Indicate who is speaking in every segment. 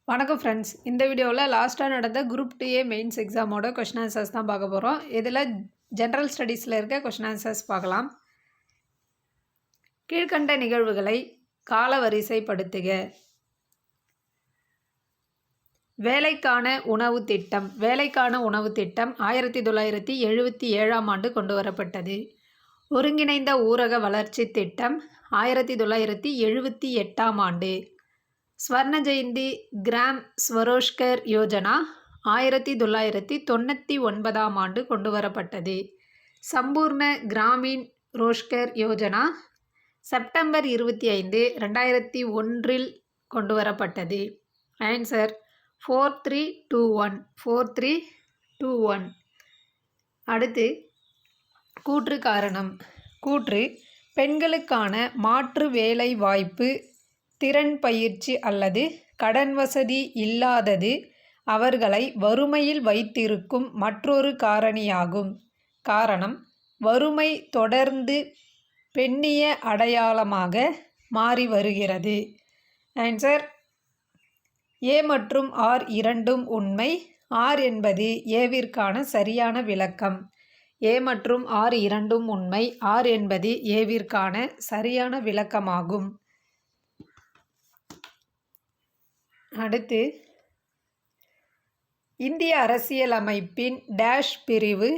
Speaker 1: வணக்கம் ஃப்ரெண்ட்ஸ். இந்த வீடியோவில் லாஸ்ட்டாக நடந்த குரூப் 2A மெயின்ஸ் எக்ஸாமோட கொஷின் ஆன்சர்ஸ் தான் பார்க்க போகிறோம். இதில் ஜென்ரல் ஸ்டடீஸில் இருக்க கொஷின் ஆன்சர்ஸ் பார்க்கலாம். கீழ்கண்ட நிகழ்வுகளை காலவரிசைப்படுத்துக. வேலைக்கான உணவு திட்டம் 1977ஆம் ஆண்டு கொண்டு வரப்பட்டது. ஒருங்கிணைந்த ஊரக வளர்ச்சி திட்டம் 1978ஆம் ஆண்டு. ஸ்வர்ண ஜெயந்தி கிராம் ஸ்வரோஷ்கர் யோஜனா 1999ஆம் ஆண்டு கொண்டு வரப்பட்டது. சம்பூர்ண கிராமீன் ரோஷ்கர் யோஜனா செப்டம்பர் 25, 2001 கொண்டு வரப்பட்டது. ஆன்சர் 4321. அடுத்து கூற்று காரணம். கூற்று: பெண்களுக்கான மாற்று வேலை வாய்ப்பு, திறன் பயிற்சி அல்லது கடன் வசதி இல்லாதது அவர்களை வறுமையில் வைத்திருக்கும் மற்றொரு காரணியாகும். காரணம்: வறுமை தொடர்ந்து பெண்ணிய அடையாளமாக மாறி வருகிறது. ஆன்சர்: ஏ மற்றும் ஆர் இரண்டும் உண்மை. ஆர் என்பது ஏவிற்கான சரியான விளக்கம். ஏ மற்றும் ஆர் இரண்டும் உண்மை. ஆர் என்பது ஏவிற்கான சரியான விளக்கமாகும். அடுத்து, இந்திய அரசியலமைப்பின் டேஷ் பிரிவு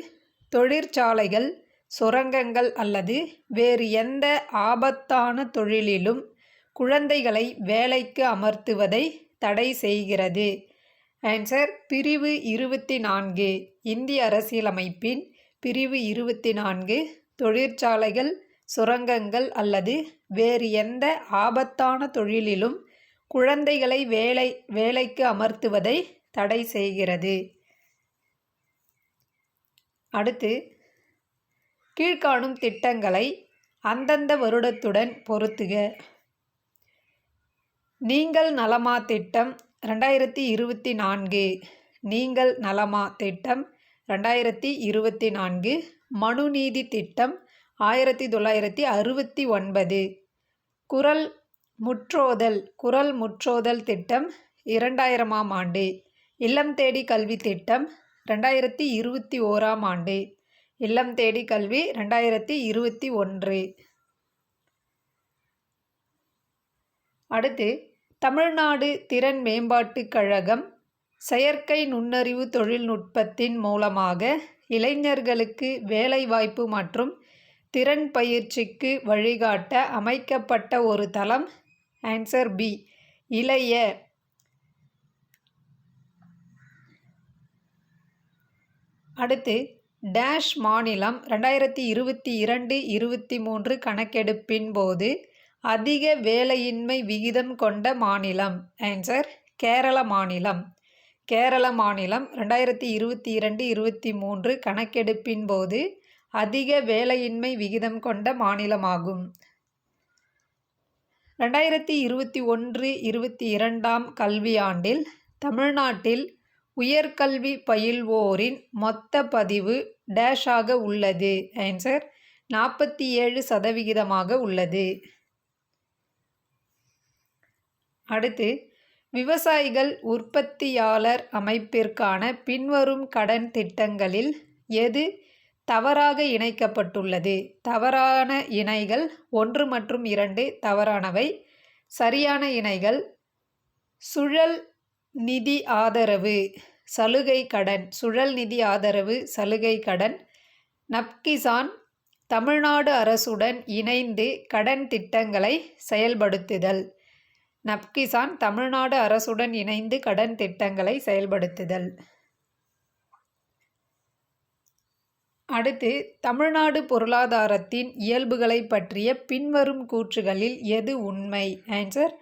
Speaker 1: தொழிற்சாலைகள், சுரங்கங்கள் அல்லது வேறு எந்த ஆபத்தான தொழிலிலும் குழந்தைகளை வேலைக்கு அமர்த்துவதை தடை செய்கிறது. ஆன்சர்: பிரிவு 24. இந்திய அரசியலமைப்பின் பிரிவு 24 தொழிற்சாலைகள், சுரங்கங்கள் அல்லது வேறு எந்த ஆபத்தான தொழிலிலும் குழந்தைகளை வேலைக்கு அமர்த்துவதை தடை செய்கிறது. அடுத்து, கீழ்காணும் திட்டங்களை அந்தந்த வருடத்துடன் பொருத்துக. நீங்கள் நலமா திட்டம் 2024. நீங்கள் நலமா திட்டம் 2024. மனுநீதி திட்டம் 1969. குரல் முற்றோதல் திட்டம் 2000ஆம் ஆண்டு. இல்லம் தேடி கல்வி திட்டம் 2021ஆம் ஆண்டு. இல்லம் தேடி கல்வி 2021. அடுத்து, தமிழ்நாடு திறன் மேம்பாட்டுக் கழகம் செயற்கை நுண்ணறிவு தொழில்நுட்பத்தின் மூலமாக இளைஞர்களுக்கு வேலைவாய்ப்பு மற்றும் திறன் பயிற்சிக்கு வழிகாட்ட அமைக்கப்பட்ட ஒரு தளம். ஆன்சர் பி, இளைய. அடுத்து, டேஷ் மாநிலம் 2022-23 கணக்கெடுப்பின் போது அதிக வேலையின்மை விகிதம் கொண்ட மாநிலம். ஆன்சர்: கேரள மாநிலம். கேரள மாநிலம் 2022-23 கணக்கெடுப்பின் போது அதிக வேலையின்மை விகிதம் கொண்ட மாநிலமாகும். 2021-22ஆம் கல்வியாண்டில் தமிழ்நாட்டில் உயர்கல்வி பயில்வோரின் மொத்த பதிவு டேஷாக உள்ளது. ஆன்சர்: 47% உள்ளது. அடுத்து, விவசாயிகள் உற்பத்தியாளர் அமைப்பிற்கான பின்வரும் கடன் திட்டங்களில் எது தவறாக இணைக்கப்பட்டுள்ளது? தவறான இணைகள் 1 மற்றும் 2 தவறானவை. சரியான இணைகள்: சுழல் நிதி ஆதரவு சலுகை கடன். சுழல் நிதி ஆதரவு சலுகை கடன். நப்கிசான் தமிழ்நாடு அரசுடன் இணைந்து கடன் திட்டங்களை செயல்படுத்துதல். நப்கிசான் தமிழ்நாடு அரசுடன் இணைந்து கடன் திட்டங்களை செயல்படுத்துதல். அடுத்து, தமிழ்நாடு பொருளாதாரத்தின் இயல்புகளை பற்றிய பின்வரும் கூற்றுகளில் எது உண்மை? ஆன்சர்: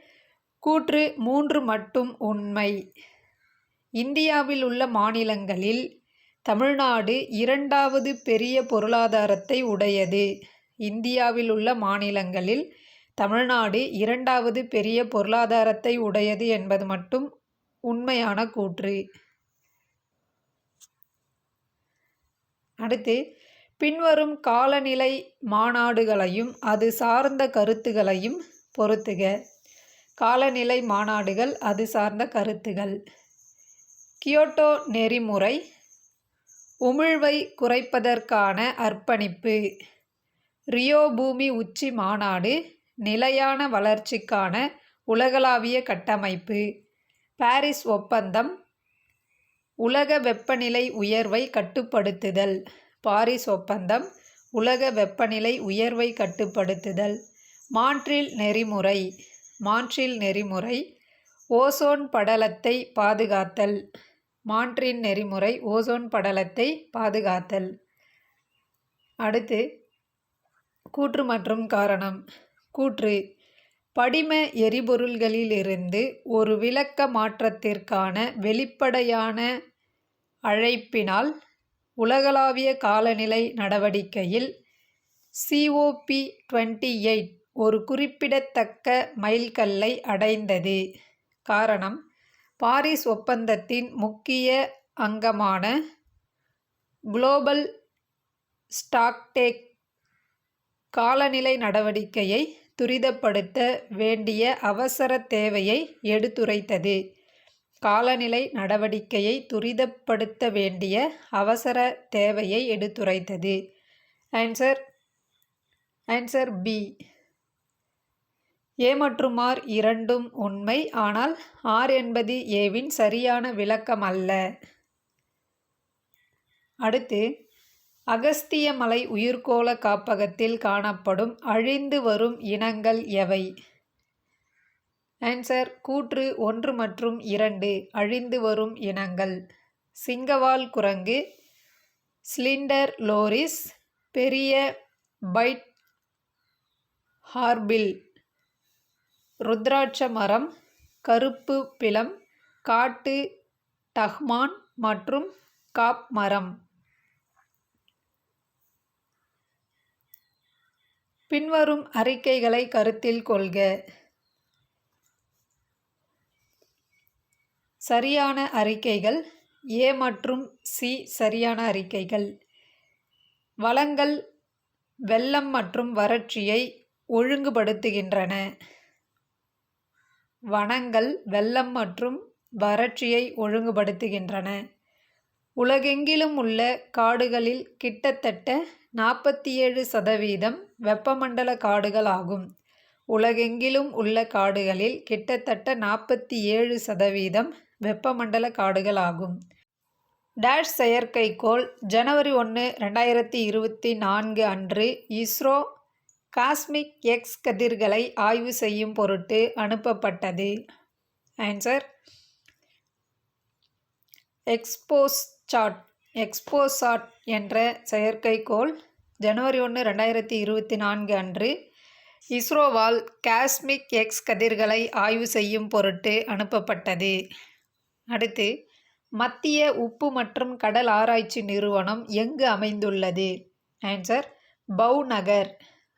Speaker 1: கூற்று 3 மட்டும் உண்மை. இந்தியாவில் உள்ள மாநிலங்களில் தமிழ்நாடு 2வது பெரிய பொருளாதாரத்தை உடையது. இந்தியாவில் உள்ள மாநிலங்களில் தமிழ்நாடு 2வது பெரிய பொருளாதாரத்தை உடையது என்பது மட்டும் உண்மையான கூற்று. அடுத்து, பின்வரும் காலநிலை மாநாடுகளையும் அது சார்ந்த கருத்துகளையும் பொருத்துக. காலநிலை மாநாடுகள் அது சார்ந்த கருத்துகள். கியோட்டோ நெறிமுறை உமிழ்வை குறைப்பதற்கான அர்ப்பணிப்பு. ரியோ பூமி உச்சி மாநாடு நிலையான வளர்ச்சிக்கான உலகளாவிய கட்டமைப்பு. பாரிஸ் ஒப்பந்தம் உலக வெப்பநிலை உயர்வை கட்டுப்படுத்துதல். பாரிஸ் ஒப்பந்தம் உலக வெப்பநிலை உயர்வை கட்டுப்படுத்துதல். மான்ட்ரீல் நெறிமுறை. மான்ட்ரீல் நெறிமுறை ஓசோன் படலத்தை பாதுகாத்தல். மான்ட்ரீல் நெறிமுறை ஓசோன் படலத்தை பாதுகாத்தல். அடுத்து கூற்று மற்றும் காரணம். கூற்று: படிம எரிபொருள்களிலிருந்து ஒரு விலக்க மாற்றத்திற்கான வெளிப்படையான அழைப்பினால் உலகளாவிய காலநிலை நடவடிக்கையில் COP28 ஒரு குறிப்பிடத்தக்க மைல்கல்லை அடைந்தது. காரணம்: பாரிஸ் ஒப்பந்தத்தின் முக்கிய அங்கமான குளோபல் ஸ்டாக்டேக் காலநிலை நடவடிக்கையை துரிதப்படுத்த வேண்டிய அவசர தேவையை எடுத்துரைத்தது. காலநிலை நடவடிக்கையை துரிதப்படுத்த வேண்டிய அவசர தேவையை எடுத்துரைத்தது. Answer B. ஏ மற்றும் ஆர் இரண்டும் உண்மை, ஆனால் ஆர் என்பது ஏவின் சரியான விளக்கம் அல்ல. அடுத்து அகஸ்திய மலை உயிர்க்கோள காப்பகத்தில் காணப்படும் அழிந்து வரும் இனங்கள் எவை? ஆன்சர் கூற்று 1 மற்றும் 2 அழிந்து வரும் இனங்கள். சிங்கவால் குரங்கு, ஸ்லிண்டர் லோரிஸ், பெரிய பைட் ஹார்பில், ருத்ராட்ச மரம், கருப்பு பிலம், காட்டு டஹ்மான் மற்றும் காப் மரம். பின்வரும் அறிக்கைகளை கருத்தில் கொள்க. சரியான அறிக்கைகள். ஏ மற்றும் சி சரியான அறிக்கைகள். வளங்கள் வெள்ளம் மற்றும் வறட்சியை ஒழுங்குபடுத்துகின்றன. வனங்கள் வெள்ளம் மற்றும் வறட்சியை ஒழுங்குபடுத்துகின்றன. உலகெங்கிலும் உள்ள காடுகளில் கிட்டத்தட்ட 47% வெப்பமண்டல காடுகள் ஆகும். உலகெங்கிலும் உள்ள காடுகளில் கிட்டத்தட்ட 47% வெப்பமண்டல காடுகள் ஆகும். டேஷ் செயற்கைக்கோள் ஜனவரி 1, 2024 அன்று இஸ்ரோ காஸ்மிக் எக்ஸ் கதிர்களை ஆய்வு செய்யும் பொருட்டு அனுப்பப்பட்டது. ஆன்சர் எக்ஸ்போசாட் என்ற செயற்கைக்கோள் ஜனவரி 1, 2024 அன்று இஸ்ரோவால் காஸ்மிக் எக்ஸ் கதிர்களை ஆய்வு செய்யும் பொருட்டு அனுப்பப்பட்டது. அடுத்து மத்திய உப்பு மற்றும் கடல் ஆராய்ச்சி நிறுவனம் எங்கு அமைந்துள்ளது? ஆன்சர் பவ்நகர்.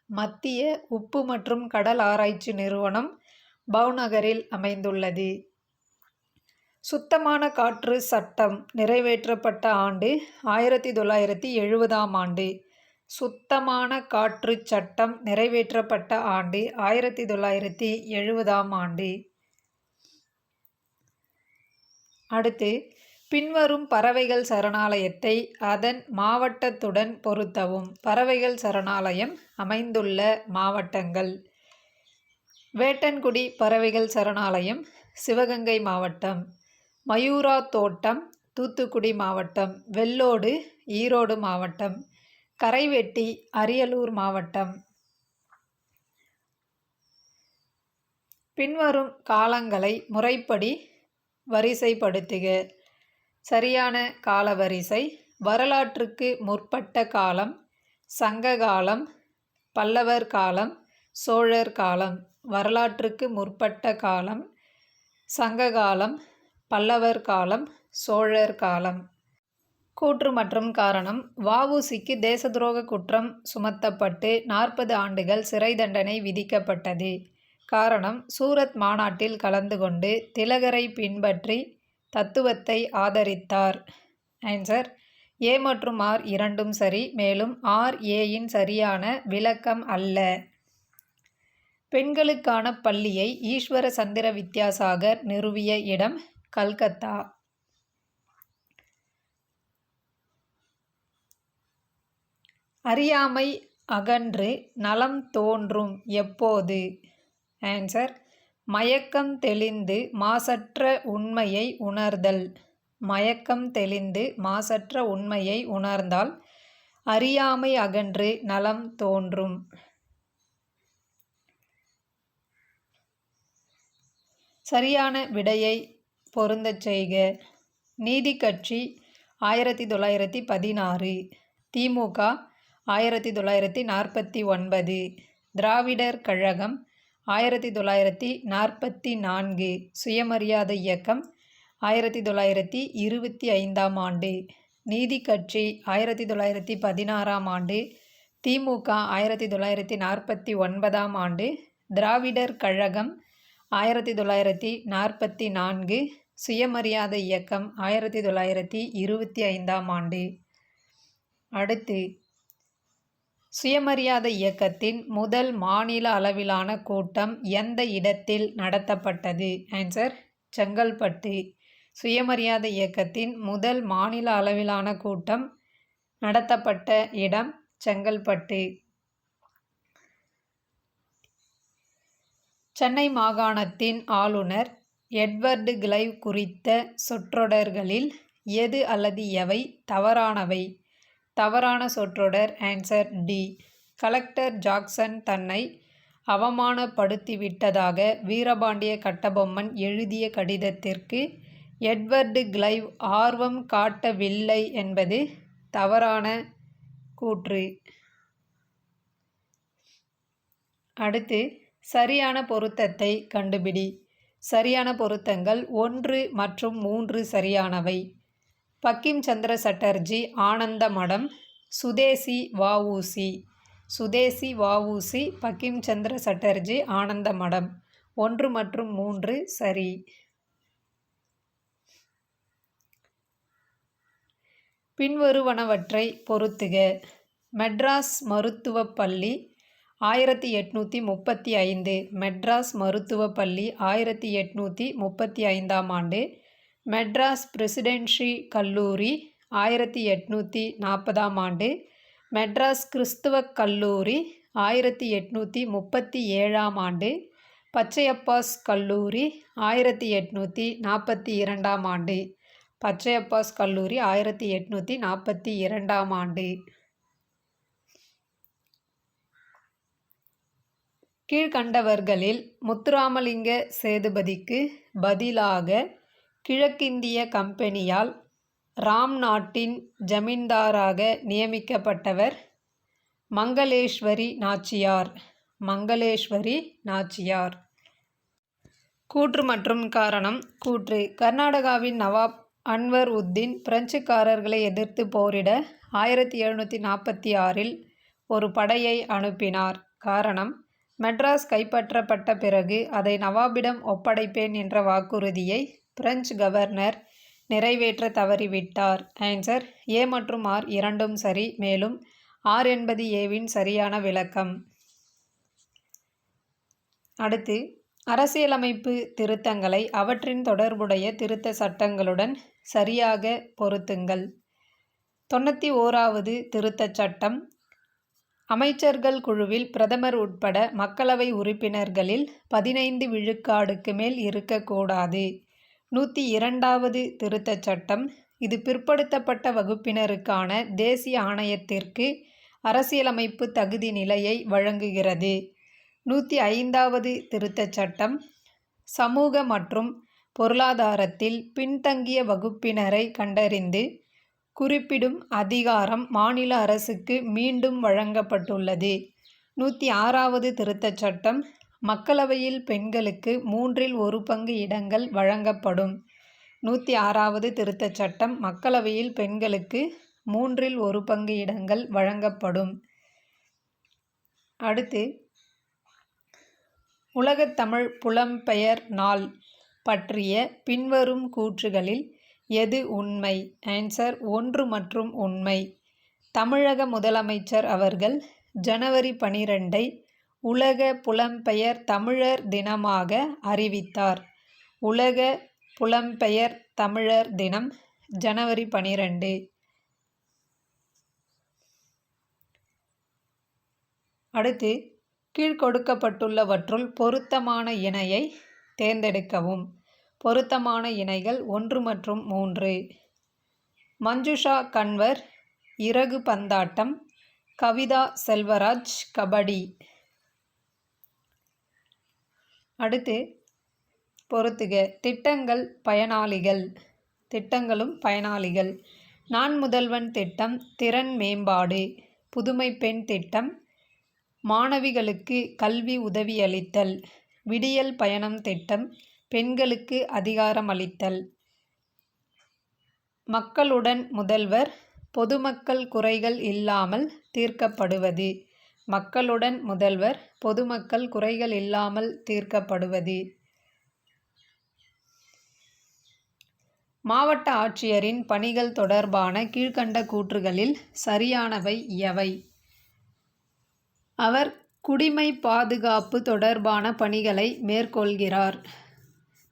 Speaker 1: மத்திய உப்பு மற்றும் கடல் ஆராய்ச்சி நிறுவனம் பவ்நகரில் அமைந்துள்ளது. சுத்தமான காற்று சட்டம் நிறைவேற்றப்பட்ட ஆண்டு 1970ஆம் ஆண்டு. சுத்தமான காற்று சட்டம் நிறைவேற்றப்பட்ட ஆண்டு 1970ஆம் ஆண்டு. அடுத்து பின்வரும் பறவைகள் சரணாலயத்தை அதன் மாவட்டத்துடன் பொருத்தவும். பறவைகள் சரணாலயம் அமைந்துள்ள மாவட்டங்கள்: வேட்டன்குடி பறவைகள் சரணாலயம் சிவகங்கை மாவட்டம், மயூரா தோட்டம் தூத்துக்குடி மாவட்டம், வெள்ளோடு ஈரோடு மாவட்டம், கரைவெட்டி அரியலூர் மாவட்டம். பின்வரும் காலங்களை முறைப்படி வரிசைப்படுத்துக. சரியான காலவரிசை: வரலாற்றுக்கு முற்பட்ட காலம், சங்க காலம், பல்லவர் காலம், சோழர் காலம். வரலாற்றுக்கு முற்பட்ட காலம், சங்க காலம், பல்லவர் காலம், சோழர் காலம். கூற்று மற்றும் காரணம். வ.உ.சி.க்கு தேச துரோக குற்றம் சுமத்தப்பட்டு 40 ஆண்டுகள் சிறை தண்டனை விதிக்கப்பட்டது. காரணம்: சூரத் மாநாட்டில் கலந்து கொண்டு திலகரை பின்பற்றி தத்துவத்தை ஆதரித்தார். ஆன்சர் ஏ மற்றும் ஆர் இரண்டும் சரி, மேலும் ஆர் ஏயின் சரியான விளக்கம் அல்ல. பெண்களுக்கான பள்ளியை ஈஸ்வர சந்திர வித்யாசாகர் நிறுவிய இடம் கல்கத்தா. அறியாமை அகன்று நலம் தோன்றும் எப்போது? ஆன்சர், மயக்கம் தெளிந்து மாசற்ற உண்மையை உணர்தல். மயக்கம் தெளிந்து மாசற்ற உண்மையை உணர்ந்தால் அறியாமை அகன்று நலம் தோன்றும். சரியான விடையை பொருந்தச் செய்க. நீதி கட்சி 1916, திமுக 1949, திராவிடர் கழகம் 1944, சுயமரியாதை இயக்கம் 1925ஆம் ஆண்டு. நீதி கட்சி 1916ஆம் ஆண்டு, திமுக 1949ஆம் ஆண்டு, திராவிடர் கழகம் 1944, சுயமரியாதை இயக்கம் 1925ஆம் ஆண்டு. அடுத்து, சுயமரியாதை இயக்கத்தின் முதல் மாநில அளவிலான கூட்டம் எந்த இடத்தில் நடத்தப்பட்டது? ஆன்சர், செங்கல்பட்டு. சுயமரியாதை இயக்கத்தின் முதல் மாநில அளவிலான கூட்டம் நடத்தப்பட்ட இடம் செங்கல்பட்டு. சென்னை மாகாணத்தின் ஆளுநர் எட்வர்டு கிளைவ் குறித்த சொற்றொடர்களில் எது அல்லது எவை தவறானவை? தவறான சொற்றொடர் ஆன்சர் டி. கலெக்டர் ஜாக்சன் தன்னை அவமானப்படுத்திவிட்டதாக வீரபாண்டிய கட்டபொம்மன் எழுதிய கடிதத்திற்கு எட்வர்டு கிளைவ் ஆர்வம் காட்டவில்லை என்பது தவறான கூற்று. அடுத்து, சரியான பொருத்தத்தை கண்டுபிடி. சரியான பொருத்தங்கள் 1 மற்றும் 3 சரியானவை. பங்கிம் சந்திர சட்டர்ஜி ஆனந்த மடம், சுதேசி வ.உ.சி. சுதேசி வ.உ.சி, பங்கிம் சந்திர சட்டர்ஜி ஆனந்த மடம். 1 மற்றும் 3 சரி. பின்வருவனவற்றை பொருத்துக. மெட்ராஸ் மருத்துவப் பள்ளி 1835. மெட்ராஸ் மருத்துவப் பள்ளி 1835ஆம் ஆண்டு. மெட்ராஸ் பிரசிடென்சி கல்லூரி 1840ஆம் ஆண்டு. மெட்ராஸ் கிறிஸ்துவக் கல்லூரி 1837ஆம் ஆண்டு. பச்சையப்பாஸ் கல்லூரி 1842ஆம் ஆண்டு. பச்சையப்பாஸ் கல்லூரி 1842ஆம் ஆண்டு. கீழ்கண்டவர்களில் முத்துராமலிங்க சேதுபதிக்கு பதிலாக கிழக்கிந்திய கம்பெனியால் ராம் நாட்டின் ஜமீன்தாராக நியமிக்கப்பட்டவர் மங்களேஸ்வரி நாச்சியார். மங்களேஸ்வரி நாச்சியார். கூற்று மற்றும் காரணம். கூற்று: கர்நாடகாவின் நவாப் அன்வர் உத்தின் பிரெஞ்சுக்காரர்களை எதிர்த்து போரிட 1746இல் ஒரு படையை அனுப்பினார். காரணம்: மெட்ராஸ் கைப்பற்றப்பட்ட பிறகு அதை நவாபிடம் ஒப்படைப்பேன் என்ற வாக்குறுதியை பிரெஞ்சு கவர்னர் நிறைவேற்ற தவறிவிட்டார். ஆன்சர்: ஏ மற்றும் ஆர் இரண்டும் சரி. மேலும் ஆர் என்பது ஏவின் சரியான விளக்கம். அடுத்து, அரசியலமைப்பு திருத்தங்களை அவற்றின் தொடர்புடைய திருத்த சட்டங்களுடன் சரியாக பொருத்துங்கள். 91வது திருத்தச் சட்டம்: அமைச்சர்கள் குழுவில் பிரதமர் உட்பட மக்களவை உறுப்பினர்களில் 15 விழுக்காடுக்கு மேல் இருக்கக்கூடாது. 102வது திருத்தச் சட்டம்: இது பிற்படுத்தப்பட்ட வகுப்பினருக்கான தேசிய ஆணையத்திற்கு அரசியலமைப்பு தகுதி நிலையை வழங்குகிறது. 105வது திருத்தச் சட்டம்: சமூக மற்றும் பொருளாதாரத்தில் பின்தங்கிய வகுப்பினரை கண்டறிந்து குறிப்பிடும் அதிகாரம் மாநில அரசுக்கு மீண்டும் வழங்கப்பட்டுள்ளது. 106வது திருத்தச் சட்டம்: மக்களவையில் பெண்களுக்கு 1/3 பங்கு இடங்கள் வழங்கப்படும். 106வது திருத்தச் சட்டம்: மக்களவையில் பெண்களுக்கு 1/3 பங்கு இடங்கள் வழங்கப்படும். அடுத்து, உலகத் தமிழ் புலம்பெயர் நாள் பற்றிய பின்வரும் கூற்றுகளில் எது உண்மை? ஆன்சர்: 1 மற்றும் உண்மை. தமிழக முதலமைச்சர் அவர்கள் ஜனவரி 12ஐ உலக புலம்பெயர் தமிழர் தினமாக அறிவித்தார். உலக புலம்பெயர் தமிழர் தினம் ஜனவரி 12. அடுத்து கீழ்கொடுக்கப்பட்டுள்ளவற்றுள் பொருத்தமான இணையை தேர்ந்தெடுக்கவும். பொருத்தமான இணைகள் 1 மற்றும் 3. மஞ்சுஷா கன்வர் இறகு பந்தாட்டம், கவிதா செல்வராஜ் கபடி. அடுத்து பொறுத்துக. திட்டங்கள் பயனாளிகள். திட்டங்களும் பயனாளிகள். நான் முதல்வன் திட்டம் திறன் மேம்பாடு. புதுமை பெண் திட்டம் மாணவிகளுக்கு கல்வி உதவியளித்தல். விடியல் பயணம் திட்டம் பெண்களுக்கு அதிகாரமளித்தல். மக்களுடன் முதல்வர் பொதுமக்கள் குறைகள் இல்லாமல் தீர்க்கப்படுவது. மக்களுடன் முதல்வர் பொதுமக்கள் குறைகள் இல்லாமல் தீர்க்கப்படுவது. மாவட்ட ஆட்சியரின் பணிகள் தொடர்பான கீழ்க்கண்ட கூற்றுகளில் சரியானவை எவை? அவர் குடிமை பாதுகாப்பு தொடர்பான பணிகளை மேற்கொள்கிறார்.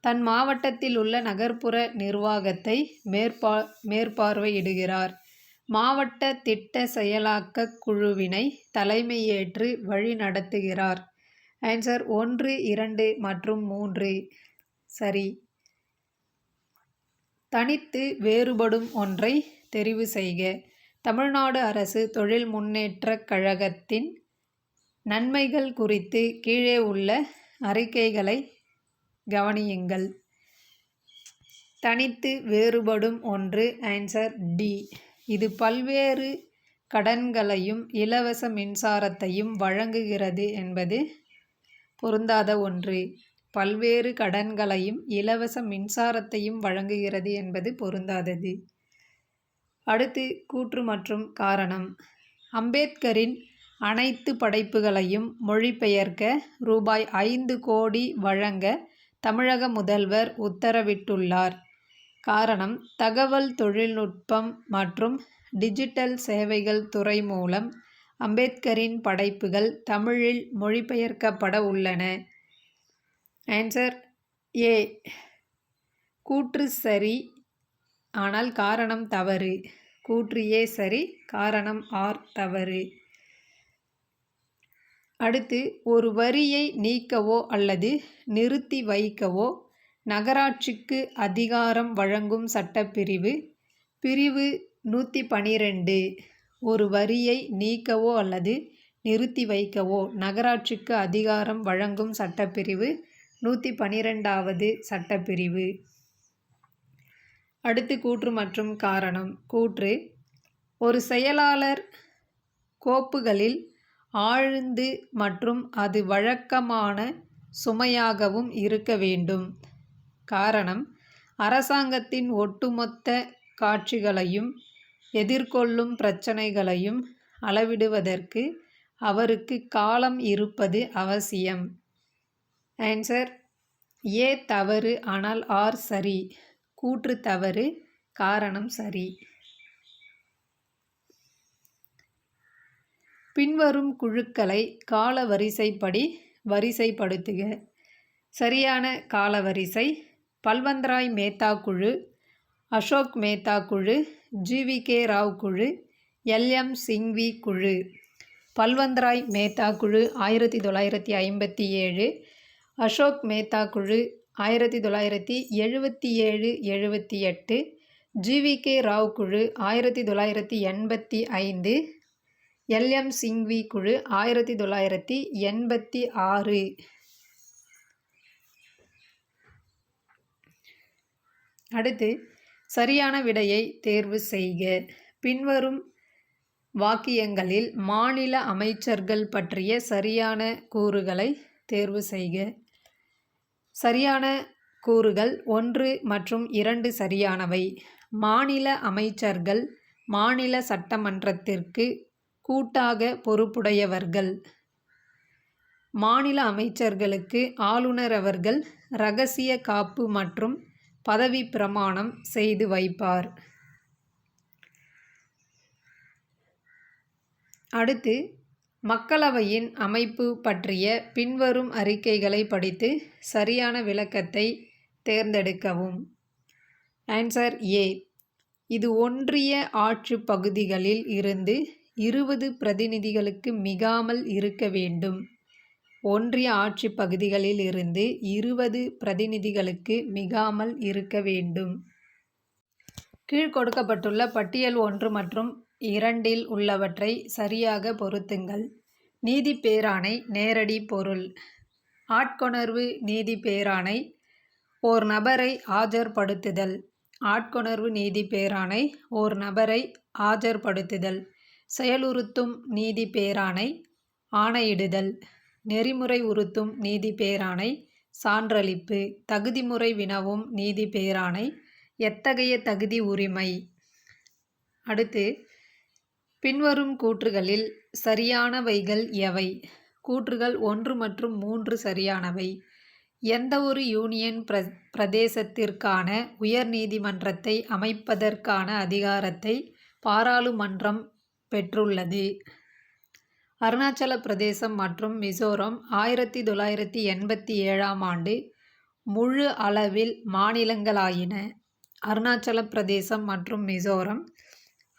Speaker 1: தன் மாவட்டத்தில் உள்ள நகர்ப்புற நிர்வாகத்தை மேற்பார்வையிடுகிறார். மாவட்ட திட்ட செயலாக்க குழுவினை தலைமையேற்று வழி நடத்துகிறார். ஆன்சர் 1, 2 மற்றும் 3 சரி. தனித்து வேறுபடும் ஒன்றை தெரிவு செய்க. தமிழ்நாடு அரசு தொழில் முன்னேற்றக் கழகத்தின் நன்மைகள் குறித்து கீழே உள்ள அறிக்கைகளை கவனியுங்கள். தனித்து வேறுபடும் ஒன்று. Answer D. இது பல்வேறு கடன்களையும் இலவச மின்சாரத்தையும் வழங்குகிறது என்பது பொருந்தாத ஒன்று. பல்வேறு கடன்களையும் இலவச மின்சாரத்தையும் வழங்குகிறது என்பது பொருந்தாதது. அடுத்து கூற்று மற்றும் காரணம். அம்பேத்கரின் அனைத்து படைப்புகளையும் மொழிபெயர்க்க ரூபாய் 5 கோடி வழங்க தமிழக முதல்வர் உத்தரவிட்டுள்ளார். காரணம், தகவல் தொழில்நுட்பம் மற்றும் டிஜிட்டல் சேவைகள் துறை மூலம் அம்பேத்கரின் படைப்புகள் தமிழில் மொழிபெயர்க்கப்பட உள்ளன. Answer A. கூற்று சரி, ஆனால் காரணம் தவறு. கூற்று ஏ சரி, காரணம் ஆர் தவறு. அடுத்து, ஒரு வரியை நீக்கவோ அல்லது நிறுத்தி வைக்கவோ நகராட்சிக்கு அதிகாரம் வழங்கும் சட்டப்பிரிவு பிரிவு 112. ஒரு வரியை நீக்கவோ அல்லது நிறுத்தி வைக்கவோ நகராட்சிக்கு அதிகாரம் வழங்கும் சட்டப்பிரிவு 112வது சட்டப்பிரிவு. அடுத்து கூற்று மற்றும் காரணம். கூற்று, ஒரு செயலாளர் கோப்புகளில் ஆழ்ந்து மற்றும் அது வழக்கமான சுமையாகவும் இருக்க வேண்டும். காரணம், அரசாங்கத்தின் ஒட்டுமொத்த காட்சிகளையும் எதிர்கொள்ளும் பிரச்சனைகளையும் அளவிடுவதற்கு அவருக்கு காலம் இருப்பது அவசியம். ஆன்சர் ஏ தவறு, ஆனால் ஆர் சரி. கூற்று தவறு, காரணம் சரி. பின்வரும் குழுக்களை கால வரிசைப்படி வரிசைப்படுத்துக. சரியான காலவரிசை: பல்வந்த்ராய் மேத்தா குழு, அசோக் மேத்தா குழு, ஜி.வி.கே. ராவ் குழு, எல்.எம். சிங்வி குழு. பல்வந்த்ராய் மேத்தா குழு 1957, அசோக் மேத்தா குழு 1977-78, ஜி.வி.கே. ராவ் குழு 1985, எல்.எம். சிங்வி குழு 1986. அடுத்து, சரியான விடையை தேர்வு செய்க. பின்வரும் வாக்கியங்களில் மாநில அமைச்சர்கள் பற்றிய சரியான கூறுகளை தேர்வு செய்க. சரியான கூறுகள் 1 மற்றும் 2 சரியானவை. மாநில அமைச்சர்கள் மாநில சட்டமன்றத்திற்கு கூட்டாக பொறுப்புடையவர்கள். மாநில அமைச்சர்களுக்கு ஆளுநர் அவர்கள் இரகசிய காப்பு மற்றும் பதவி பிரமாணம் செய்து வைப்பார். அடுத்து, மக்களவையின் அமைப்பு பற்றிய பின்வரும் அறிக்கைகளை படித்து சரியான விளக்கத்தை தேர்ந்தெடுக்கவும். Answer A. இது ஒன்றிய ஆட்சி பகுதிகளில் இருந்து 20 பிரதிநிதிகளுக்கு மிகாமல் இருக்க வேண்டும். ஒன்றிய ஆட்சி பகுதிகளில் இருந்து 20 பிரதிநிதிகளுக்கு மிகாமல் இருக்க வேண்டும். கீழ் கொடுக்கப்பட்டுள்ள பட்டியல் 1 மற்றும் 2 உள்ளவற்றை சரியாக பொருத்துங்கள். நீதி பேராணை நேரடி பொருள். ஆட்கொணர்வு நீதி பேராணை ஓர் நபரை ஆஜர்படுத்துதல். ஆட்கொணர்வு நீதி பேராணை ஓர் நபரை ஆஜர்படுத்துதல். செயலுறுத்தும் நீதி பேராணை ஆணையிடுதல். நெறிமுறை உறுத்தும் நீதி பேராணை சான்றளிப்பு. தகுதிமுறை வினவும் நீதி பேராணை எத்தகைய தகுதி உரிமை. அடுத்து, பின்வரும் கூற்றுகளில் சரியானவைகள் எவை? கூற்றுகள் 1 மற்றும் 3 சரியானவை. எந்தவொரு யூனியன் பிரதேசத்திற்கான உயர் நீதிமன்றத்தை அமைப்பதற்கான அதிகாரத்தை பாராளுமன்றம் பெற்றுள்ளது. அருணாச்சல பிரதேசம் மற்றும் மிசோரம் 1987ஆம் ஆண்டு முழு அளவில் மாநிலங்களாயின. அருணாச்சல பிரதேசம் மற்றும் மிசோரம்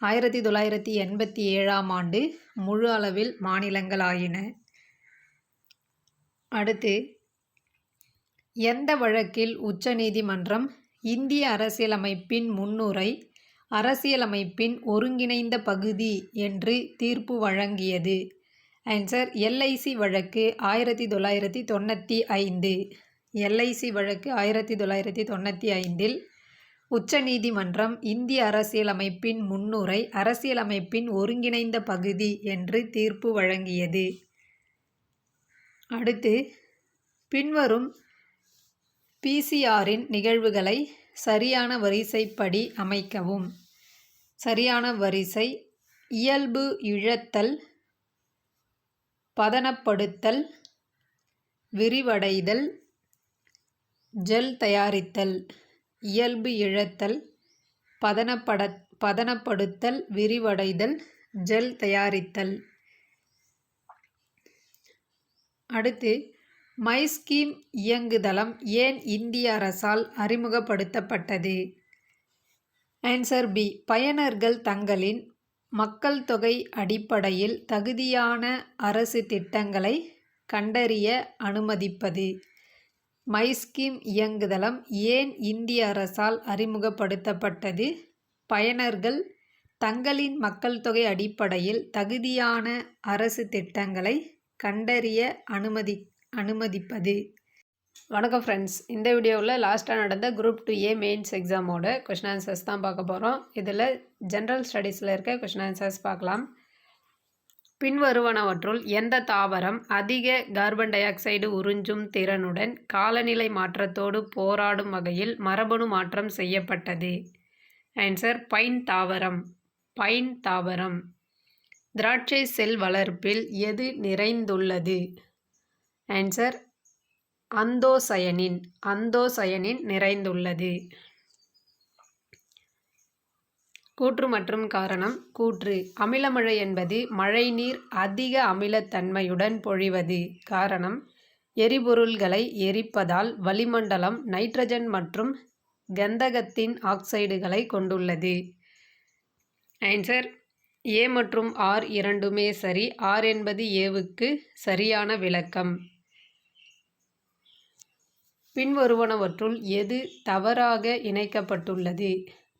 Speaker 1: 1987ஆம் ஆண்டு முழு அளவில் மாநிலங்களாயின. அடுத்து, எந்த வழக்கில் உச்சநீதிமன்றம் இந்திய அரசியலமைப்பின் முன்னுரை அரசியலமைப்பின் ஒருங்கிணைந்த பகுதி என்று தீர்ப்பு வழங்கியது? ஆன்சர் எல்ஐசி வழக்கு 1995. எல்ஐசி வழக்கு 1995இல் உச்சநீதிமன்றம் இந்திய அரசியலமைப்பின் முன்னுரை அரசியலமைப்பின் ஒருங்கிணைந்த பகுதி என்று தீர்ப்பு வழங்கியது. அடுத்து, பின்வரும் பிசிஆரின் நிகழ்வுகளை சரியான வரிசைப்படி அமைக்கவும். சரியான வரிசை: இயல்பு இழத்தல், பதனப்படுத்தல், விரிவடைதல், ஜெல் தயாரித்தல். இயல்பு இழத்தல், பதனப்படுத்தல், விரிவடைதல், ஜெல் தயாரித்தல். அடுத்து, மைஸ்கீம் இயங்குதளம் ஏன் இந்திய அரசால் அறிமுகப்படுத்தப்பட்டது? Answer B. பயனர்கள் தங்களின் மக்கள் தொகை அடிப்படையில் தகுதியான அரசு திட்டங்களை கண்டறிய அனுமதிப்பது. மைஸ்கீம் இயங்குதளம் ஏன் இந்திய அரசால் அறிமுகப்படுத்தப்பட்டது? பயனர்கள் தங்களின் மக்கள் தொகை அடிப்படையில் தகுதியான அரசு திட்டங்களை கண்டறிய அனுமதிப்பது. வணக்கம் ஃப்ரெண்ட்ஸ், இந்த வீடியோவில் லாஸ்ட்டாக நடந்த குரூப் 2A மெயின்ஸ் எக்ஸாமோட கொஷின் ஆன்சர்ஸ் தான் பார்க்க போகிறோம். இதில் ஜென்ரல் ஸ்டடீஸில் இருக்க கொஷின் ஆன்சர்ஸ் பார்க்கலாம். பின்வருவனவற்றுள் எந்த தாவரம் அதிக கார்பன் டை ஆக்சைடு உறிஞ்சும் திறனுடன் காலநிலை மாற்றத்தோடு போராடும் வகையில் மரபணு மாற்றம் செய்யப்பட்டது? ஆன்சர் பைன் தாவரம். பைன் தாவரம். திராட்சை செல் வளர்ப்பில் எது நிறைந்துள்ளது? Answer anthocyanin. அந்தோசயனின் நிறைந்துள்ளது. கூற்று மற்றும் காரணம். கூற்று: அமிலமழை என்பது மழைநீர் அதிக அமிலத்தன்மையுடன் பொழிவது. காரணம்: எரிபொருள்களை எரிப்பதால் வளிமண்டலம் நைட்ரஜன் மற்றும் கந்தகத்தின் ஆக்சைடுகளை கொண்டுள்ளது. ஆன்சர் ஏ மற்றும் ஆர் இரண்டுமே சரி. ஆர் என்பது ஏவுக்கு சரியான விளக்கம். பின்வருவனவற்றுள் எது தவறாக இணைக்கப்பட்டுள்ளது?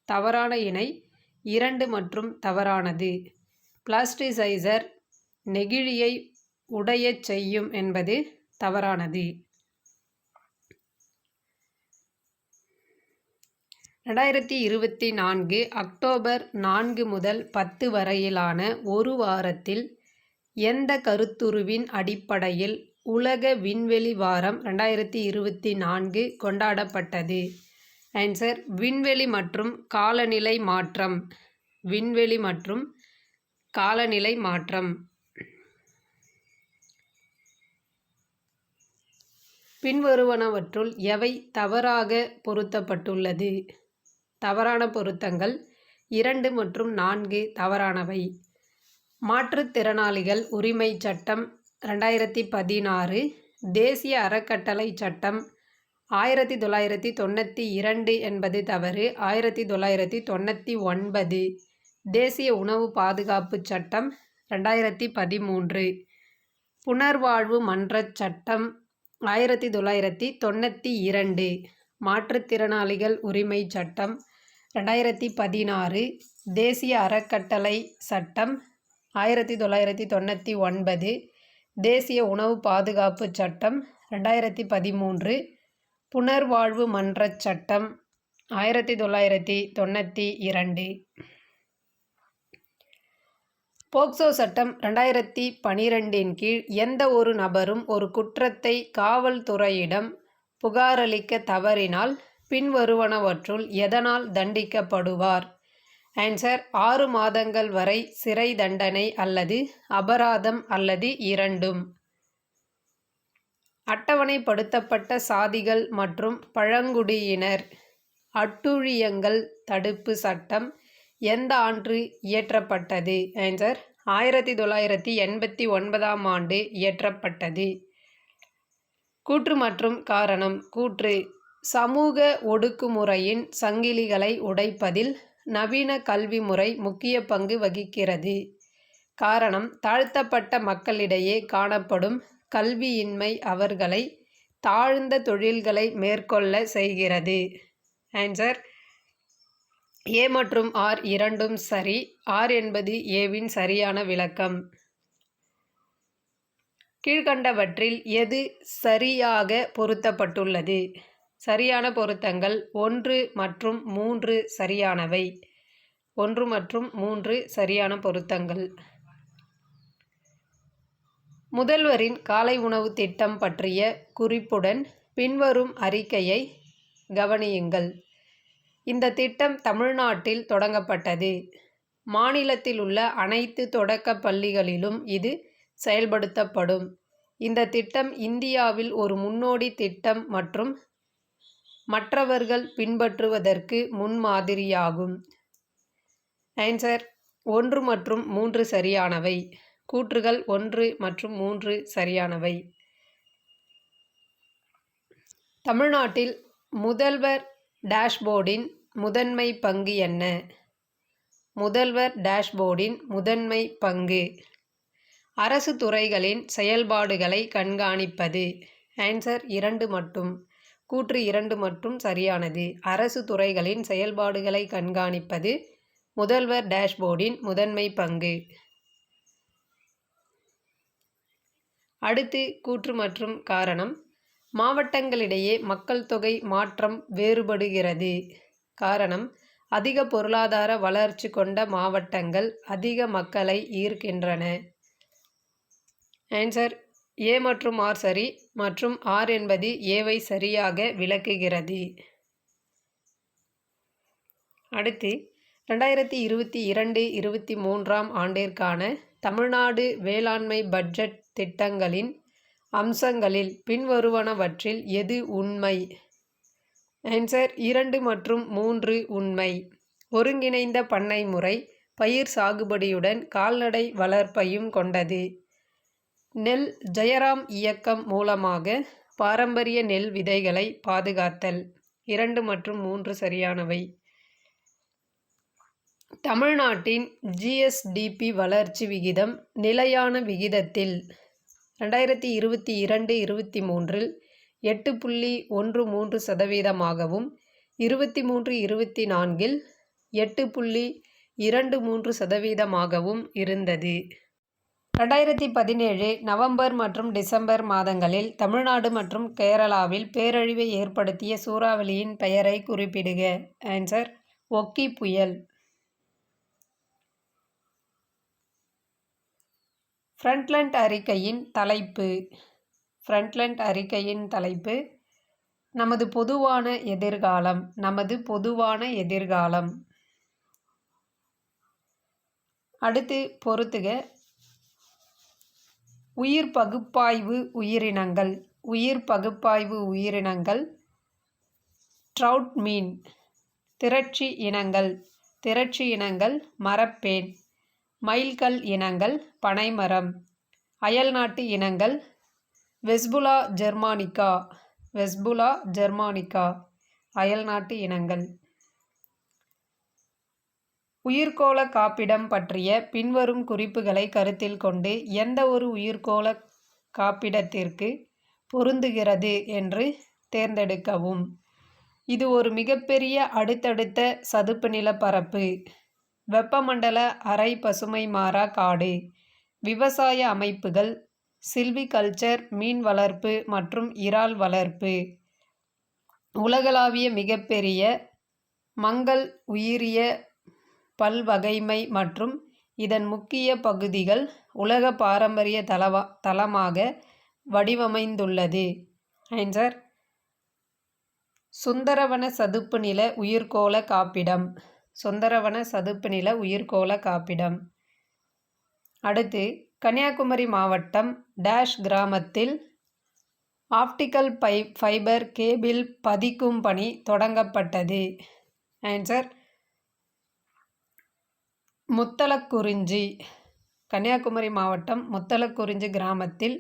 Speaker 1: தவறான இணை 2 மற்றும் தவறானது. பிளாஸ்டிசைசர் நெகிழியை உடையச் செய்யும் என்பது தவறானது. 2024 அக்டோபர் 4 முதல் 10 வரையிலான ஒரு வாரத்தில் எந்த கருத்துருவின் அடிப்படையில் உலக விண்வெளி வாரம் 2024 கொண்டாடப்பட்டது? ஆன்சர் விண்வெளி மற்றும் காலநிலை மாற்றம். விண்வெளி மற்றும் காலநிலை மாற்றம். பின்வருவனவற்றுள் எவை தவறாக பொருத்தப்பட்டுள்ளது? தவறான பொருத்தங்கள் 2 மற்றும் 4 தவறானவை. மாற்றுத்திறனாளிகள் உரிமைச் சட்டம் 2016, தேசிய அறக்கட்டளை சட்டம் 1992 என்பது தவறு. 1999, தேசிய உணவு பாதுகாப்பு சட்டம் 2013, புனர்வாழ்வு மன்றச் சட்டம் 1992, மாற்றுத்திறனாளிகள் உரிமைச் சட்டம் 2016, தேசிய அறக்கட்டளை சட்டம் 1999, தேசிய உணவு பாதுகாப்பு சட்டம் 2013, புனர்வாழ்வு மன்றச் சட்டம் 1992. போக்சோ சட்டம் 2012 கீழ் எந்த ஒரு நபரும் ஒரு குற்றத்தை காவல்துறையிடம் புகாரளிக்க தவறினால் பின்வருவனவற்றுள் எதனால் தண்டிக்கப்படுவார்? ஆன்சர்: 6 மாதங்கள் வரை சிறை தண்டனை அல்லது அபராதம் அல்லது இரண்டும். அட்டவணைப்படுத்தப்பட்ட சாதிகள் மற்றும் பழங்குடியினர் அட்டூழியங்கள் தடுப்பு சட்டம் எந்த ஆண்டு இயற்றப்பட்டது? ஆன்சர்: 1989ஆம் ஆண்டு இயற்றப்பட்டது. கூற்று மற்றும் காரணம். கூற்று: சமூக ஒடுக்குமுறையின் சங்கிலிகளை உடைப்பதில் நவீன கல்வி முறை முக்கிய பங்கு வகிக்கிறது. காரணம்: தாழ்த்தப்பட்ட மக்களிடையே காணப்படும் கல்வியின்மை அவர்களை தாழ்ந்த தொழில்களை மேற்கொள்ள செய்கிறது. ஆன்சர்: ஏ மற்றும் ஆர் இரண்டும் சரி. ஆர் என்பது ஏவின் சரியான விளக்கம். கீழ்கண்டவற்றில் எது சரியாக பொருத்தப்பட்டுள்ளது? சரியான பொருத்தங்கள் 1 மற்றும் 3 சரியானவை. 1 மற்றும் 3 சரியான பொருத்தங்கள். முதல்வரின் காலை உணவு திட்டம் பற்றிய குறிப்புடன் பின்வரும் அறிக்கையை கவனியுங்கள். இந்த திட்டம் தமிழ்நாட்டில் தொடங்கப்பட்டது. மாநிலத்தில் உள்ள அனைத்து தொடக்கப் பள்ளிகளிலும் இது செயல்படுத்தப்படும். இந்த திட்டம் இந்தியாவில் ஒரு முன்னோடி திட்டம் மற்றும் மற்றவர்கள் பின்பற்றுவதற்கு முன்மாதிரியாகும். ஆன்சர்: 1 மற்றும் 3 சரியானவை. கூற்றுகள் 1 மற்றும் 3 சரியானவை. தமிழ்நாட்டில் முதல்வர் டேஷ்போர்டின் முதன்மை பங்கு என்ன? முதல்வர் டேஷ்போர்டின் முதன்மை பங்கு அரசு துறைகளின் செயல்பாடுகளை கண்காணிப்பது. ஆன்சர்: 2 மட்டும். கூற்று 2 மட்டும் சரியானது. அரசு துறைகளின் செயல்பாடுகளை கண்காணிப்பது முதல்வர் டேஷ்போர்டின் முதன்மை பங்கு. அடுத்து கூற்று மற்றும் காரணம். மாவட்டங்களிடையே மக்கள் தொகை மாற்றம் வேறுபடுகிறது. காரணம்: அதிக பொருளாதார வளர்ச்சி கொண்ட மாவட்டங்கள் அதிக மக்களை ஈர்க்கின்றன. ஆன்சர்: ஏ மற்றும் ஆர் சரி மற்றும் ஆர் என்பது ஏவை சரியாக விளக்குகிறது. அடுத்து 2022-23ஆம் ஆண்டிற்கான தமிழ்நாடு வேளாண்மை பட்ஜெட் திட்டங்களின் அம்சங்களில் பின்வருவனவற்றில் எது உண்மை? ஆன்சர்: 2 மற்றும் 3 உண்மை. ஒருங்கிணைந்த பண்ணை முறை பயிர் சாகுபடியுடன் கால்நடை வளர்ப்பையும் கொண்டது. நெல் ஜெயராம் இயக்கம் மூலமாக பாரம்பரிய நெல் விதைகளை பாதுகாத்தல். 2 மற்றும் 3 சரியானவை. தமிழ்நாட்டின் ஜிஎஸ்டிபி வளர்ச்சி விகிதம் நிலையான விகிதத்தில் 2022-23 8.13%ஆகவும் 23-24 8.23%ஆகவும் இருந்தது. 2017 நவம்பர் மற்றும் டிசம்பர் மாதங்களில் தமிழ்நாடு மற்றும் கேரளாவில் பேரழிவை ஏற்படுத்திய சூறாவளியின் பெயரை குறிப்பிடுக. ஆன்சர்: ஒக்கி புயல். ஃப்ரண்ட்லண்ட் அறிக்கையின் தலைப்பு. ஃப்ரண்ட்லண்ட் அறிக்கையின் தலைப்பு நமது பொதுவான எதிர்காலம். நமது பொதுவான எதிர்காலம். அடுத்து பொறுத்துக. உயிர் பகுப்பாய்வு உயிரினங்கள். உயிர் பகுப்பாய்வு உயிரினங்கள். ட்ரவுட் மீன். திரட்சி இனங்கள். திரட்சி இனங்கள் மரப்பேன். மைல்கல் இனங்கள் பனைமரம். அயல்நாட்டு இனங்கள் வெஸ்புலா ஜெர்மானிகா. வெஸ்புலா ஜெர்மானிகா அயல்நாட்டு இனங்கள். உயிர்க்கோள காப்பிடம் பற்றிய பின்வரும் குறிப்புகளை கருத்தில் கொண்டு எந்த ஒரு உயிர்க்கோள காப்பிடத்திற்கு பொருந்துகிறது என்று தேர்ந்தெடுக்கவும். இது ஒரு மிகப்பெரிய அடுத்தடுத்த சதுப்பு நிலப்பரப்பு. வெப்பமண்டல அரை பசுமை மாறா காடு. விவசாய அமைப்புகள் சில்விகல்ச்சர், மீன் வளர்ப்பு மற்றும் இறால் வளர்ப்பு. உலகளாவிய மிகப்பெரிய மங்கள் உயிரிய பல்வகைமை மற்றும் இதன் முக்கிய பகுதிகள் உலக பாரம்பரிய தளமாக வடிவமைந்துள்ளது. ஆன்சர் சுந்தரவன சதுப்பு நில உயிர்க்கோள காப்பிடம். சுந்தரவன சதுப்பு நில உயிர்க்கோள காப்பிடம். அடுத்து கன்னியாகுமரி மாவட்டம் டேஷ் கிராமத்தில் ஆப்டிக்கல் ஃபைபர் கேபிள் பதிக்கும் பணி தொடங்கப்பட்டது. ஆன்சர் முத்தலக்குறிஞ்சி. கன்னியாகுமரி மாவட்டம் முத்தலக்குறிஞ்சி கிராமத்தில்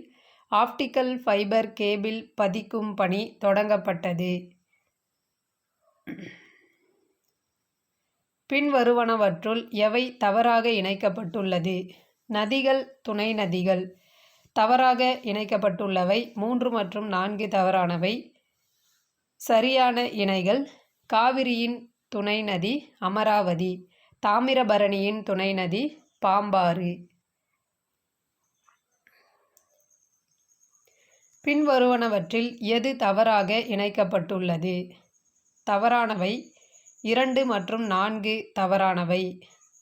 Speaker 1: ஆப்டிக்கல் ஃபைபர் கேபிள் பதிக்கும் பணி தொடங்கப்பட்டது. பின்வருவனவற்றுள் எவை தவறாக இணைக்கப்பட்டுள்ளது? நதிகள், துணை நதிகள். தவறாக இணைக்கப்பட்டுள்ளவை 3 மற்றும் 4 தவறானவை. சரியான இணைகள் காவிரியின் துணை நதி அமராவதி. தாமிரபரணியின் துணை நதி பாம்பாறு. பின்வருவனவற்றில் எது தவறாக இணைக்கப்பட்டுள்ளது? தவறானவை 2 மற்றும் 4 தவறானவை.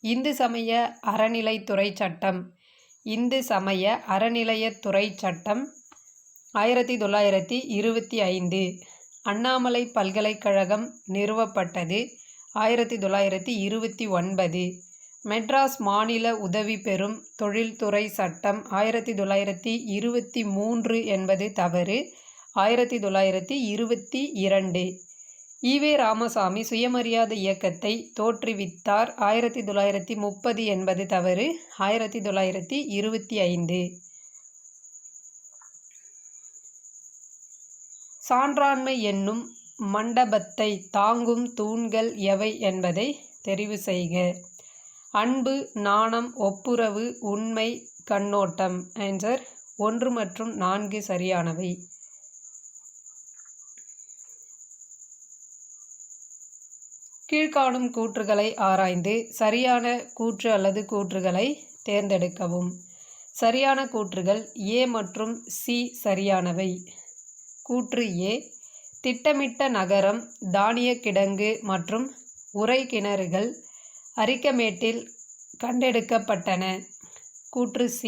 Speaker 1: இந்து சமய அறநிலைத்துறை சட்டம். இந்து சமய அறநிலையத்துறை சட்டம் 1925. அண்ணாமலை பல்கலைக்கழகம் நிறுவப்பட்டது 1929. மெட்ராஸ் மாநில உதவி பெறும் தொழில்துறை சட்டம் 1923 என்பது தவறு. 1922. ஈவே ராமசாமி சுயமரியாதை இயக்கத்தை தோற்றுவித்தார் 1930 என்பது தவறு. 1925. சான்றாண்மை என்னும் மண்டபத்தை தாங்கும் தூண்கள் எவை என்பதை தெரிவு செய்க. அன்பு, நாணம், ஒப்புரவு, உண்மை, கண்ணோட்டம். ஆன்சர் 1 மற்றும் 4 சரியானவை. கீழ்காணும் கூற்றுகளை ஆராய்ந்து சரியான கூற்று அல்லது கூற்றுகளை தேர்ந்தெடுக்கவும். சரியான கூற்றுகள் A மற்றும் C சரியானவை. கூற்று A, திட்டமிட்ட நகரம், தானிய கிடங்கு மற்றும் உறை கிணறுகள் அரிக்கமேட்டில் கண்டெடுக்கப்பட்டன. கூற்று C,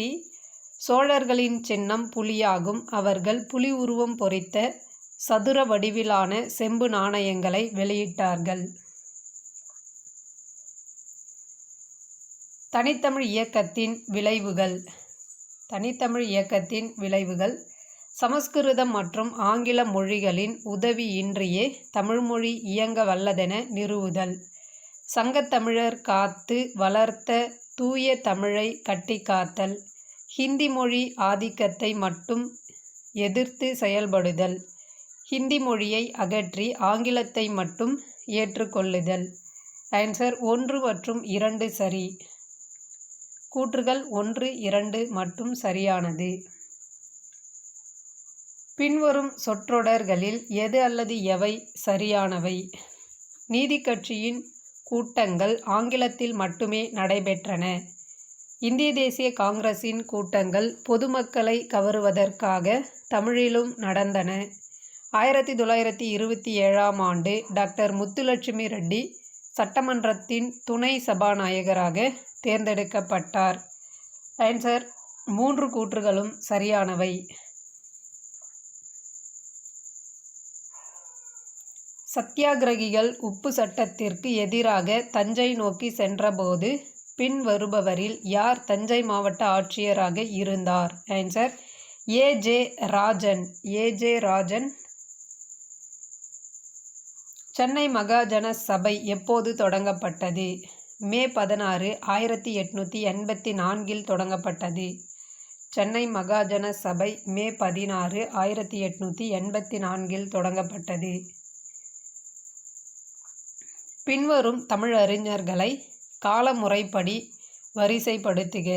Speaker 1: சோழர்களின் சின்னம் புலியாகும். அவர்கள் புலி உருவம் பொறித்த சதுர வடிவிலான செம்பு நாணயங்களை வெளியிட்டார்கள். தனித்தமிழ் இயக்கத்தின் விளைவுகள். தனித்தமிழ் இயக்கத்தின் விளைவுகள் சமஸ்கிருதம் மற்றும் ஆங்கில மொழிகளின் உதவி இன்றியே தமிழ்மொழி இயங்க வல்லதென நிறுவுதல். சங்கத்தமிழர் காத்து வளர்த்த தூய தமிழை கட்டிக்காத்தல். ஹிந்தி மொழி ஆதிக்கத்தை மட்டும் எதிர்த்து செயல்படுதல். ஹிந்தி மொழியை அகற்றி ஆங்கிலத்தை மட்டும் ஏற்றுக்கொள்ளுதல். ஆன்சர் 1 மற்றும் 2 சரி. கூற்றுகள் 1, 2 மட்டும் சரியானது. பின்வரும் சொற்றொடர்களில் எது அல்லது எவை சரியானவை? நீதிக் கட்சியின் கூட்டங்கள் ஆங்கிலத்தில் மட்டுமே நடைபெற்றன. இந்திய தேசிய காங்கிரசின் கூட்டங்கள் பொதுமக்களை கவருவதற்காக தமிழிலும் நடந்தன. 1927ஆம் ஆண்டு டாக்டர் முத்துலட்சுமி ரெட்டி சட்டமன்றத்தின் துணை சபாநாயகராக தேர்ந்தெடுக்கப்பட்டார். ஆன்சர் 3 கூற்றுகளும் சரியானவை. சத்தியாகிரகிகள் உப்பு சட்டத்திற்கு எதிராக தஞ்சை நோக்கி சென்றபோது பின்வருபவரில் யார் தஞ்சை மாவட்ட ஆட்சியராக இருந்தார்? Answer A.J. Rajan. A.J. Rajan. Chennai Mahajana Sabha எப்போது தொடங்கப்பட்டது? மே 16, 1884 தொடங்கப்பட்டது. சென்னை மகாஜன சபை மே 16, 1884 தொடங்கப்பட்டது. பின்வரும் தமிழறிஞர்களை காலமுறைப்படி வரிசைப்படுத்துக.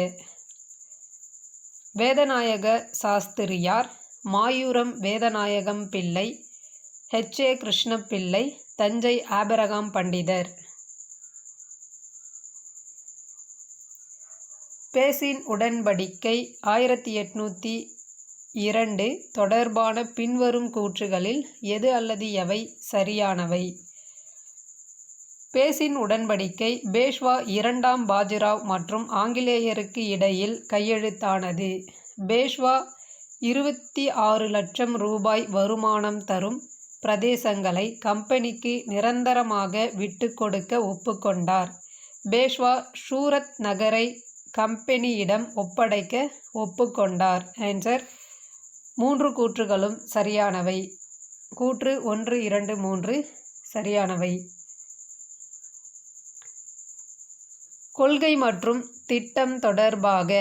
Speaker 1: வேதநாயக சாஸ்திரியார், மாயூரம் வேதநாயகம் பிள்ளை, H.A. கிருஷ்ணப்பிள்ளை, தஞ்சை ஆபிரகாம் பண்டிதர். பேசின் உடன்படிக்கை 1802 தொடர்பான பின்வரும் கூற்றுகளில் எது அல்லது எவை சரியானவை? பேசின் உடன்படிக்கை பேஷ்வா 2ஆம் பாஜிராவ் மற்றும் ஆங்கிலேயருக்கு இடையில் கையெழுத்தானது. பேஷ்வா 26 லட்சம் ரூபாய் வருமானம் தரும் பிரதேசங்களை கம்பெனிக்கு நிரந்தரமாக விட்டு கொடுக்க ஒப்புக்கொண்டார். பேஷ்வா சூரத் நகரை கம்பெனியிடம் ஒப்படைக்க ஒப்புக்கொண்டார். ஆன்சர்: 3 கூற்றுகளும் சரியானவை. கூற்று 1, 2, 3 சரியானவை. கொள்கை மற்றும் திட்டம் தொடர்பாக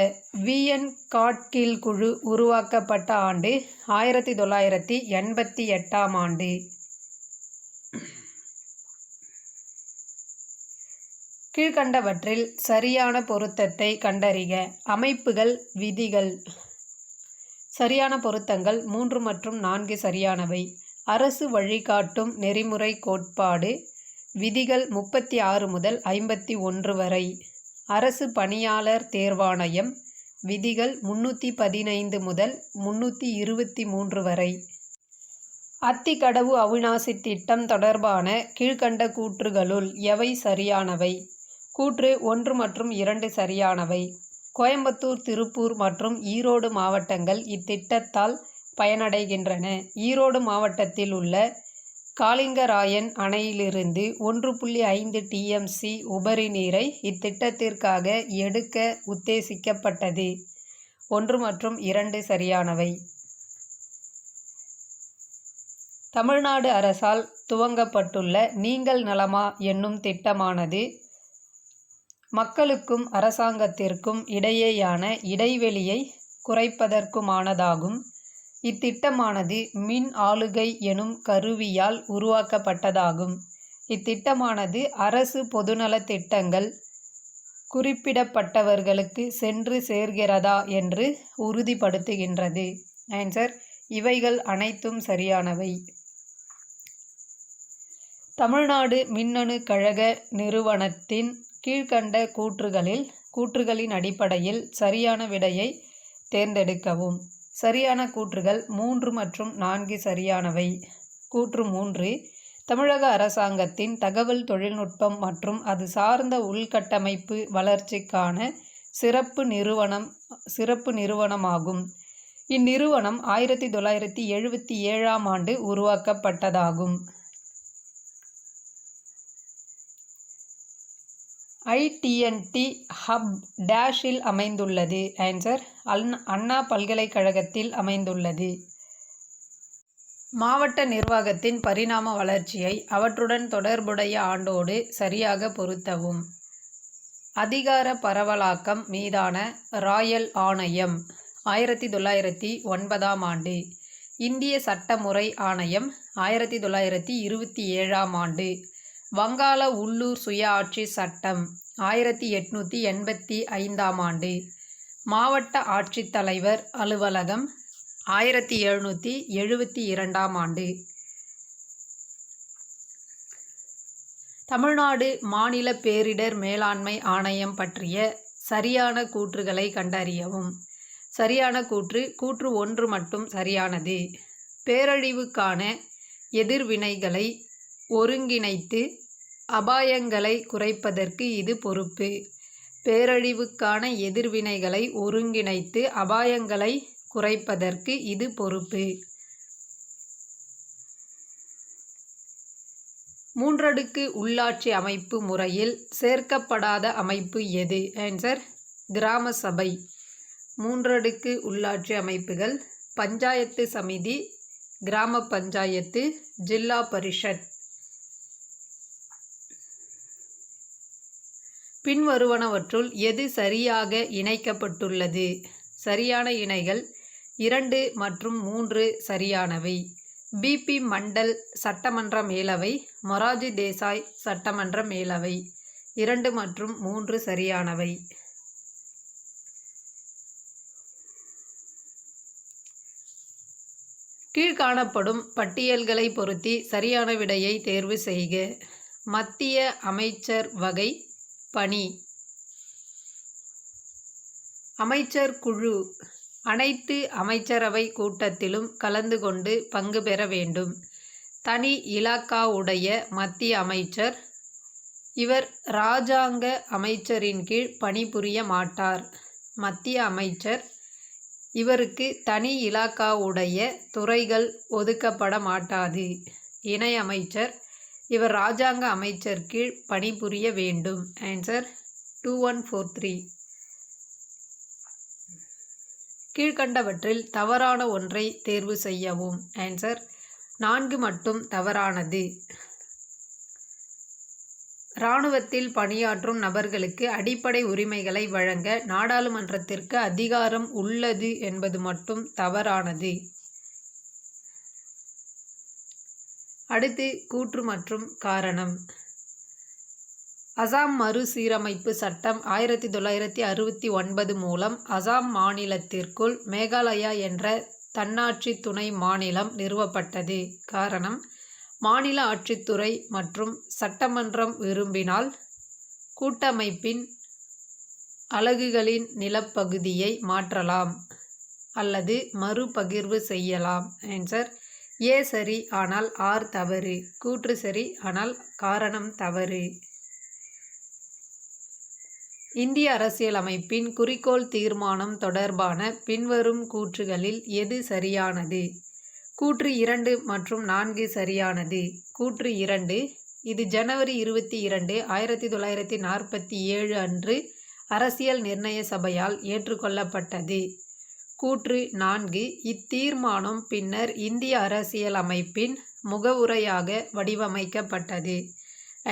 Speaker 1: வி.என். காட்கில் குழு உருவாக்கப்பட்ட ஆண்டு 1988ஆம் ஆண்டு. கீழ்கண்டவற்றில் சரியான பொருத்தத்தை கண்டறிக. அமைப்புகள், விதிகள். சரியான பொருத்தங்கள் 3 மற்றும் 4 சரியானவை. அரசு வழிகாட்டும் நெறிமுறை கோட்பாடு. விதிகள் 36 முதல் 51 வரை. அரசு பணியாளர் தேர்வாணையம். விதிகள் 315 முதல் 323 வரை. அத்திக்கடவு அவிநாசி திட்டம் தொடர்பான கீழ்கண்ட கூற்றுகளுள் எவை சரியானவை? கூற்று 1 மற்றும் 2 சரியானவை. கோயம்புத்தூர், திருப்பூர் மற்றும் ஈரோடு மாவட்டங்கள் இத்திட்டத்தால் பயனடைகின்றன. ஈரோடு மாவட்டத்தில் உள்ள காளிங்கராயன் அணையிலிருந்து 1.5 TMC உபரி நீரை இத்திட்டத்திற்காக எடுக்க உத்தேசிக்கப்பட்டது. 1 மற்றும் 2 சரியானவை. தமிழ்நாடு அரசால் துவங்கப்பட்டுள்ள நீங்கள் நலமா என்னும் திட்டமானது மக்களுக்கும் அரசாங்கத்திற்கும் இடையேயான இடைவெளியை குறைப்பதற்குமானதாகும். இத்திட்டமானது மின் ஆளுகை எனும் கருவியால் உருவாக்கப்பட்டதாகும். இத்திட்டமானது அரசு பொதுநலத் திட்டங்கள் குறிப்பிடப்பட்டவர்களுக்கு சென்று சேர்கிறதா என்று உறுதிப்படுத்துகின்றது. ஆன்சர்: இவைகள் அனைத்தும் சரியானவை. தமிழ்நாடு மின்னணு கழக நிறுவனத்தின் கீழ்கண்ட கூற்றுகளின் அடிப்படையில் சரியான விடையை தேர்ந்தெடுக்கவும். சரியான கூற்றுகள் 3 மற்றும் 4 சரியானவை. கூற்று 3: தமிழக அரசாங்கத்தின் தகவல் தொழில்நுட்பம் மற்றும் அது சார்ந்த உள்கட்டமைப்பு வளர்ச்சிக்கான சிறப்பு நிறுவனமாகும். இந்நிறுவனம் 1977ஆம் ஆண்டு உருவாக்கப்பட்டதாகும். ITNT ஹப் டேஷில் அமைந்துள்ளது. ஆன்சர்: அண்ணா பல்கலைக்கழகத்தில் அமைந்துள்ளது. மாவட்ட நிர்வாகத்தின் பரிணாம வளர்ச்சியை அவற்றுடன் தொடர்புடைய ஆண்டோடு சரியாக பொருத்தவும். அதிகார பரவலாக்கம் மீதான ராயல் ஆணையம் 1909ஆம் ஆண்டு. இந்திய சட்டமுறை ஆணையம் 1927ஆம் ஆண்டு. வங்காள உள்ளூர் சுயாட்சி சட்டம் 1885ஆம் ஆண்டு. மாவட்ட ஆட்சித்தலைவர் அலுவலகம் 1772ஆம் ஆண்டு. தமிழ்நாடு மாநில பேரிடர் மேலாண்மை ஆணையம் பற்றிய சரியான கூற்றுகளை கண்டறியவும். சரியான கூற்று 1 மட்டும் சரியானது. பேரழிவுக்கான எதிர்வினைகளை ஒருங்கிணைத்து அபாயங்களை குறைப்பதற்கு இது பொறுப்பு. பேரழிவுக்கான எதிர்வினைகளை ஒருங்கிணைத்து அபாயங்களை குறைப்பதற்கு இது பொறுப்பு. 3 உள்ளாட்சி அமைப்பு முறையில் சேர்க்கப்படாத அமைப்பு எது? ஆன்சர்: கிராம சபை. 3 உள்ளாட்சி அமைப்புகள்: பஞ்சாயத்து சமிதி, கிராம பஞ்சாயத்து, ஜில்லா பரிஷத். பின்வருவனவற்றுள் எது சரியாக இணைக்கப்பட்டுள்ளது? சரியான இணைகள் 2 மற்றும் 3 சரியானவை. பி.பி. மண்டல் சட்டமன்ற மேலவை, மொரார்ஜி தேசாய் சட்டமன்ற மேலவை. 2 மற்றும் 3 சரியானவை. கீழ்காணப்படும் பட்டியல்களை பொருத்தி சரியான விடையை தேர்வு செய்க. மத்திய அமைச்சர் வகை பணி. அமைச்சர் குழு அனைத்து அமைச்சரவை கூட்டத்திலும் கலந்து கொண்டு பங்கு பெற வேண்டும். தனி இலாக்காவுடைய மத்திய அமைச்சர். இவர் இராஜாங்க அமைச்சரின் கீழ் பணிபுரிய மாட்டார். மத்திய அமைச்சர். இவருக்கு தனி இலாக்காவுடைய துறைகள் ஒதுக்கப்பட மாட்டாது. இணை அமைச்சர். இவர் இராஜாங்க அமைச்சர் கீழ் பணிபுரிய வேண்டும். ஆன்சர் 2143. கீழ்கண்டவற்றில் தவறான ஒன்றை தேர்வு செய்யவும். ஆன்சர் 4 மட்டும் தவறானது. இராணுவத்தில் பணியாற்றும் நபர்களுக்கு அடிப்படை உரிமைகளை வழங்க நாடாளுமன்றத்திற்கு அதிகாரம் உள்ளது என்பது மட்டும் தவறானது. அடுத்து கூற்று மற்றும் காரணம். அசாம் மறுசீரமைப்பு சட்டம் 1969 மூலம் அசாம் மாநிலத்திற்குள் மேகாலயா என்ற தன்னாட்சி துணை மாநிலம் நிறுவப்பட்டது. காரணம், மாநில ஆட்சித்துறை மற்றும் சட்டமன்றம் விரும்பினால் கூட்டமைப்பின் அலகுகளின் நிலப்பகுதியை மாற்றலாம் அல்லது மறுபகிர்வு செய்யலாம். ஆன்சர் ஏ சரி ஆனால் ஆர் தவறு. கூற்று சரி ஆனால் காரணம் தவறு. இந்திய அரசியலமைப்பின் குறிக்கோள் தீர்மானம் தொடர்பான பின்வரும் கூற்றுகளில் எது சரியானது? கூற்று 2 மற்றும் 4 சரியானது. கூற்று 2, இது ஜனவரி 22, 1947 அன்று அரசியல் நிர்ணய சபையால் ஏற்றுக்கொள்ளப்பட்டது. கூற்று 4, இத்தீர்மானம் பின்னர் இந்திய அரசியல் அமைப்பின் முகவுரையாக வடிவமைக்கப்பட்டது.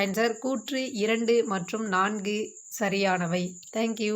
Speaker 1: ஆன்சர் கூற்று 2 மற்றும் 4 சரியானவை. தேங்க்யூ.